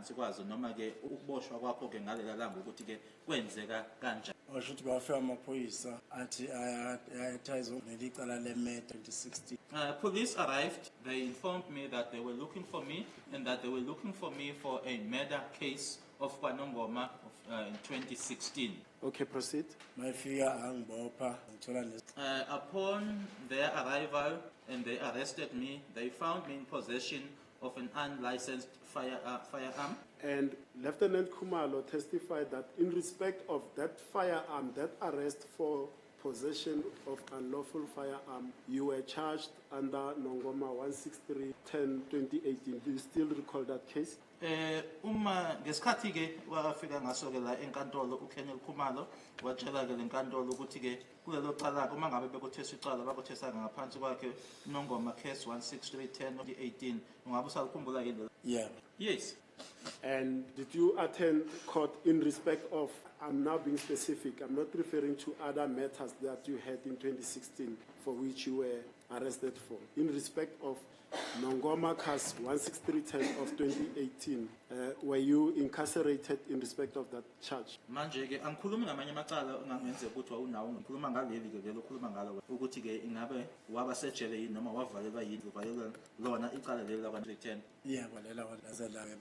ngaphansi kwazo noma ke ukuboshwa kwakho ke ngalela langa ukuthi ke kwenzeka kanjani? Washuthi bafika amaphoyisa athi ayathize nelicala leMeta 2016. Police arrived. They informed me that they were looking for me and that they were looking for me for a murder case of KwaNongoma in 2016. Okay, proceed. Mayifika angibopha ngithola Upon their arrival and they arrested me, they found me in possession of an unlicensed firearm. And Lieutenant Khumalo testified that in respect of that firearm, that arrest for possession of unlawful firearm, you were charged under Nongoma 163-10-2018. Do you still recall that case? Uma ngesikhathi ke wafika ngasoke la enkantolo uKenel Khumalo watshela ke lenkantolo ukuthi ke kulelo cala uma ngabe bekuthesa icala bakuthesa ngaphansi kwakhe Nongoma case 163-10-2018 ungabe usakhumbula yini? Yeah. Yes. And did you attend court in respect of, I'm now being specific, I'm not referring to other matters that you had in 2016 for which you were arrested for. In respect of Nongoma case 163-10 of 2018, were you incarcerated in respect of that charge? Manje ke angikhulumi ngamanye amacala ongangenze ukuthi wawunawo ngikhuluma ngaleli ke vele ukhuluma ngalo ukuthi ke ingabe waba sejele yini noma wavalelwa yini uvalelwa lona icala leli la 110. Yeah, walela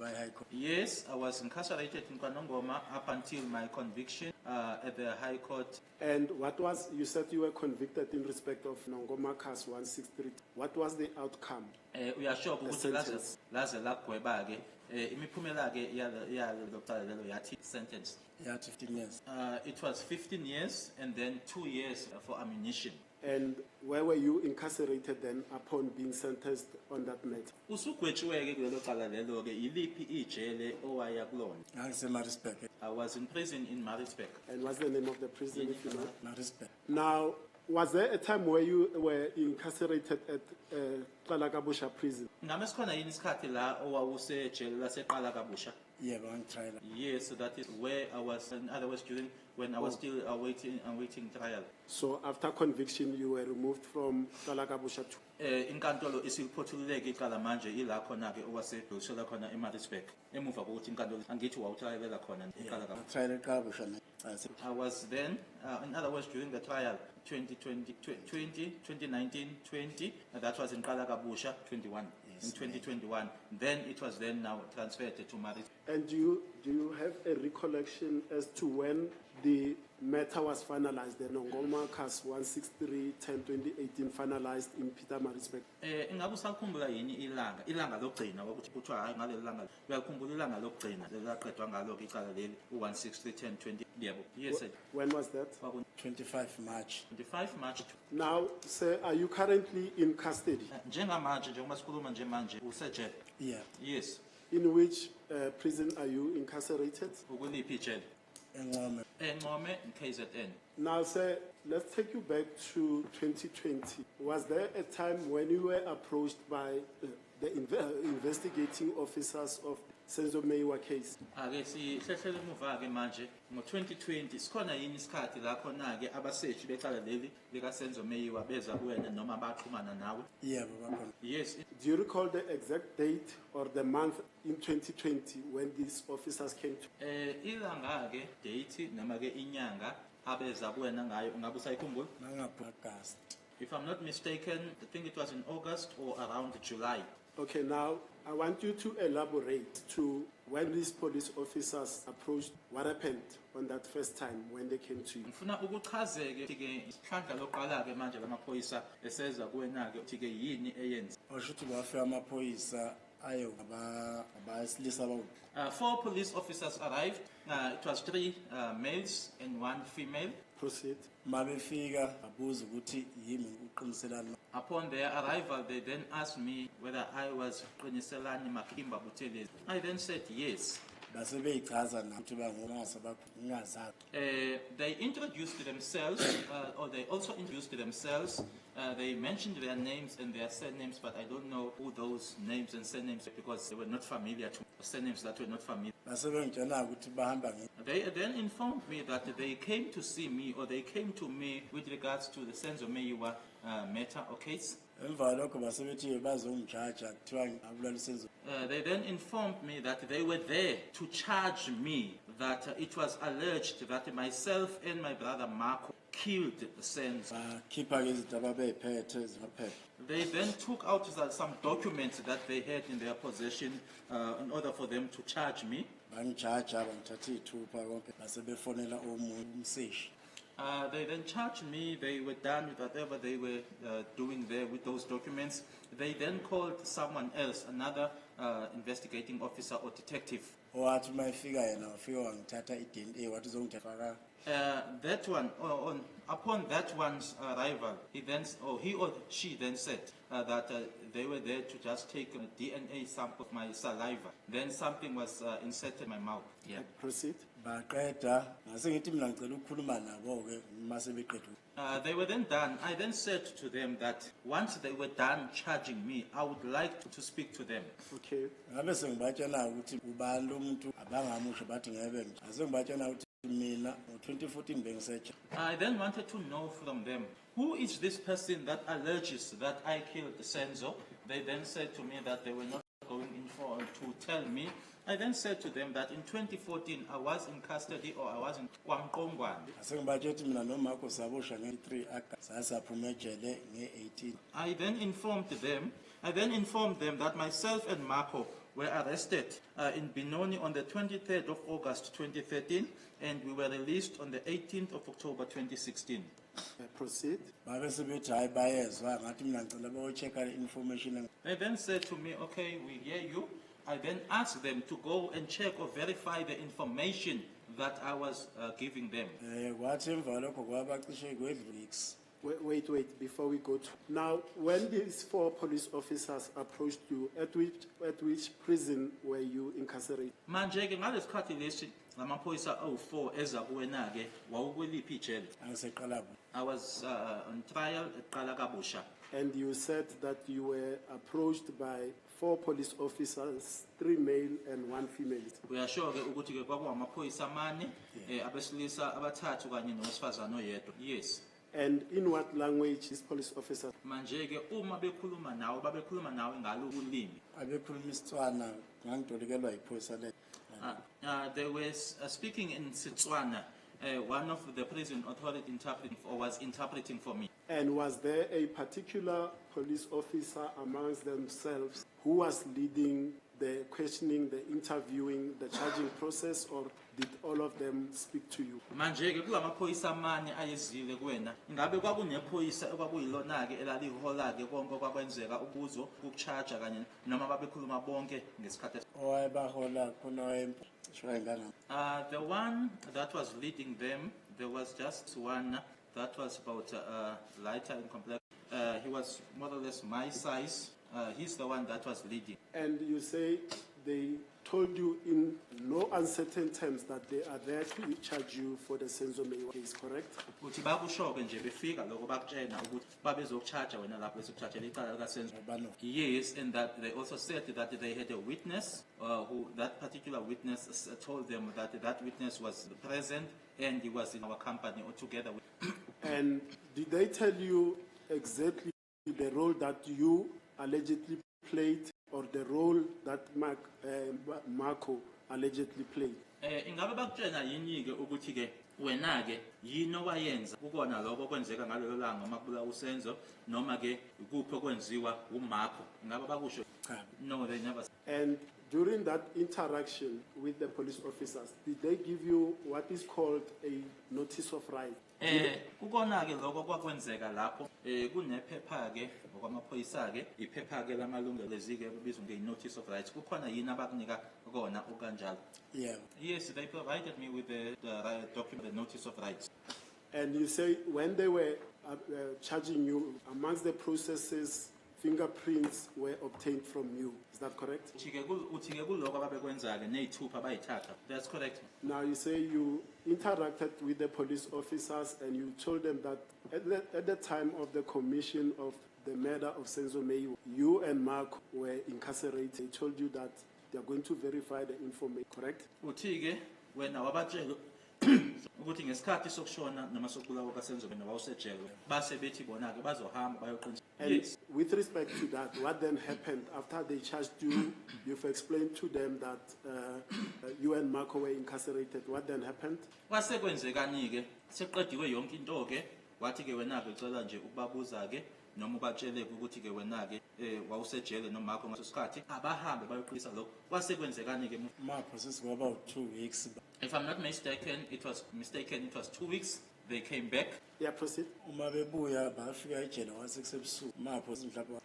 by High Court. Yes, I was incarcerated in KwaNongoma up until my conviction at the High Court. And what was, you said you were convicted in respect of Nongoma case 163. What was the outcome? Uyasho ukuthi laze lagweba ke imiphumela ke yalo cala lelo yathi sentence. Yeah, 15 years. It was 15 years and then 2 years for ammunition. And where were you incarcerated then upon being sentenced on that matter? Usugwetshiweke kulelo cala lelo ke iliphi ijele owaya kulona? Maritzburg. I was in prison in Maritzburg. And what's the name of the prison if you know? Maritzburg. Now, was there a time where you were incarcerated at Qalakabusha prison? Ngabe sikhona yini isikhathi la owawusejele laseQalakabusha? Yeah, trial. Yes, so that is where I was. In other words, during when I was still awaiting trial. So after conviction, you were removed from Qalakabusha to Inkantolo isiliphothuleke icala manje ila khona ke owasedlulisela khona eMaritzburg. Emuva kokuthi inkantolo angithi wawutrialela khona eQalakabusha. Trial eQalakabusha. I was then, in other words, during the trial, 2019, 20, that was in Qalakabusha, 21. Yes, in 2021. Then it was then now transferred to Maritzburg. And do you have a recollection as to when the matter was finalized, the Nongoma case 163-10-2018 finalized in Pietermaritzburg? Ingabe usakhumbula yini ilanga lokugcina ukuthi kuthiwa hayi ngaleli langa uyakhumbula ilanga lokugcina lelaqedwa ngalo ke icala leli 163-10-20 yebo? Yes sir. When was that? 25 March. 25 March. Now sir, are you currently in custody? Njengamanje njengoba sikhuluma nje manje usejele? Yeah. Yes. In which prison are you incarcerated? Ukuliphi ijele? Engome. Engome in KZN. Now sir, let's take you back to 2020. Was there a time when you were approached by the investigating officers of Senzo Meyiwa case? Ake sihlehlele emuva ke manje ngo-2020 sikhona yini isikhathi la khona ke abaseshi becala leli lika Senzo Meyiwa beza kuwena noma baxhumana nawe? Yeah, babakhona. Yes. Do you recall the exact date or the month in 2020 when these officers came to? Ilanga ke date noma ke inyanga abeza kuwena ngayo ungabe usayikhumbula? August. If I'm not mistaken, I think it was in August or around July. Okay, now I want you to elaborate to when these police officers approached, what happened on that first time when they came to you. Ngifuna ukuchazeke ke isihlandla loqala ke manje lamaphoyisa eseza kuwena ke uthi ke yini eyenza? Washuthi bafika amaphoyisa ayo abasilisa bawo. 4 police officers arrived. It was 3 males and 1 female. Proceed. Mabefika babuza ukuthi yimi uqiniselana. Upon their arrival, they then asked me whether I was Qiniselani Makimba Buthelezi. I then said yes. They introduced themselves, or they also introduced themselves. They mentioned their names and their surnames, but I don't know who those names and surnames because they were not familiar to me. Surnames that were not familiar. They then informed me that they came to see me, or they came to me with regards to the Senzo Meyiwa matter or case. emva lokho basebethi bazongijudge kuthiwa ngabulala usenzo. They then informed me that they were there to charge me, that it was alleged that myself and my brother Marco killed Senzo. Bakhipha ke izinto ababeyiphethe ezimaphepha. They then took out some documents that they had in their possession in order for them to charge me. Bangijaja bangithatha iy'thupha konke basebefonela omunye umseshi. They then charged me. They were done with whatever they were doing there with those documents. They then called someone else, another investigating officer or detective. Owathi uma efika yena wafika wangithatha i-DNA wathi uzongithatha. That one, upon that one's arrival, he or she then said that they were there to just take a DNA sample of my saliva. Then something was inserted in my mouth. Yeah. Proceed. Baqeda ngase ngithi mina ngicela ukukhuluma nabo ke mase beqedile. They were then done. I then said to them that once they were done charging me, I would like to speak to them. Okay. Ngabe sengibatshela ukuthi ubani lo muntu abangamusho bathi ngebe nje. Ase ngibatshela ukuthi mina ngo-2014 bengisearch. I then wanted to know from them, who is this person that alleges that I killed Senzo? They then said to me that they were not going in for to tell me. I then said to them that in 2014 I was in custody or I was in KwaMqongwane. Ase ngibatshela ukuthi mina noMarco sabosha nge-3 August sasaphuma ejele nge-18. I then informed them that myself and Marco were arrested in Benoni on the 23rd of August 2013 and we were released on the 18th of October 2016. Proceed. Babe sebethi hayi bayezwa ngathi mina ngicela bayo-check-a information. They then said to me, okay, we hear you. I then asked them to go and check or verify the information that I was giving them. Kwathi emva lokho kwabacishe weeks. Wait, before we go to. Now, when these 4 police officers approached you, at which prison were you incarcerated? Manje ke ngalesikhathi lesi lamaphoyisa awu4 eza kuwena ke wawukweliphi ijele? Angiseqalabo. I was on trial at Qala Kabusha. And you said that you were approached by 4 police officers, 3 male and 1 female. Uyasho ke ukuthi ke kwakuwamaphoyisa amane abesilisa abathathu kanye nowesifazana oyedwa. Yes. And in what language these police officers? Manje ke uma bekhuluma nawe babekhuluma nawe ngalo ulimi. Abekhuluma isitswana ngangitolekelwa yiphoyisa le. They were speaking in Setswana. One of the prison authority was interpreting for me. And was there a particular police officer amongst themselves who was leading the questioning, the interviewing, the charging process, or did all of them speak to you? Manje ke kulamaphoyisa amane ayezile kuwena. Ngabe kwakunephoyisa okwakuyilona ke elalihola ke konke kwakwenzeka ukuzo ukucharge kanye noma babekhuluma bonke ngesikhathi. Owayebahola khona The one that was leading them, there was just one that was about lighter in complexion. He was more or less my size. He's the one that was leading. And you say they told you in no uncertain terms that they are there to charge you for the Senzo Meyiwa case, correct? Uthi bakusho ke nje befika lokho bakutshena ukuthi babezokcharge wena lapho besokchargela icala lika Senzo. Yes, and that they also said that they had a witness who that particular witness told them that that witness was present and he was in our company or together with. And did they tell you exactly the role that you allegedly played or the role that Marco allegedly played? Ingabe bakutshena yini ke ukuthi ke wena ke yini owayenza ukona lokho kwenzeka ngalelo langa makubula uSenzo noma ke ukuphi okwenziwa uMarco? Ingabe bakusho? No, they never. And during that interaction with the police officers, did they give you what is called a notice of right? Ukona ke lokho kwakwenzeka lapho kunephepha ke ngokwamaphoyisa ke iphepha ke lamalungelo lezike ebizwa nge-notice of rights. Kukhona yini abakunika kona okanjalo? Yeah. Yes, they provided me with the document, the notice of rights. And you say when they were charging you, amongst the processes, fingerprints were obtained from you. Is that correct? That's correct. Now you say you interacted with the police officers and you told them that at the time of the commission of the murder of Senzo Meyiwa, you and Mark were incarcerated. They told you that they are going to verify the information, correct? ukuthi ngesikhathi sokushona noma sokubulawa kaSenzobeni wawusejele base bethi bona-ke bazohamba bayoqinisa. And Yes. with respect to that, what then happened after they charged you? You've explained to them that you and Marco were incarcerated. What then happened? Kwase kwenzekani-ke seqediwe yonke into-ke wathi-ke wena-ke ucela nje ukubabuza-ke noma ubatshele-ke ukuthi-ke wena-ke wawusejele nomakho ngaso sikhathi abahambe bayoqinisa lokho. Kwase kwenzekani-ke mapho sesikwaba u-2 weeks. if I'm not mistaken, it was 2 weeks. They came back. Yeah, proceed. Uma bebuya bafika ejele wasebusuku mapho mhlawumbe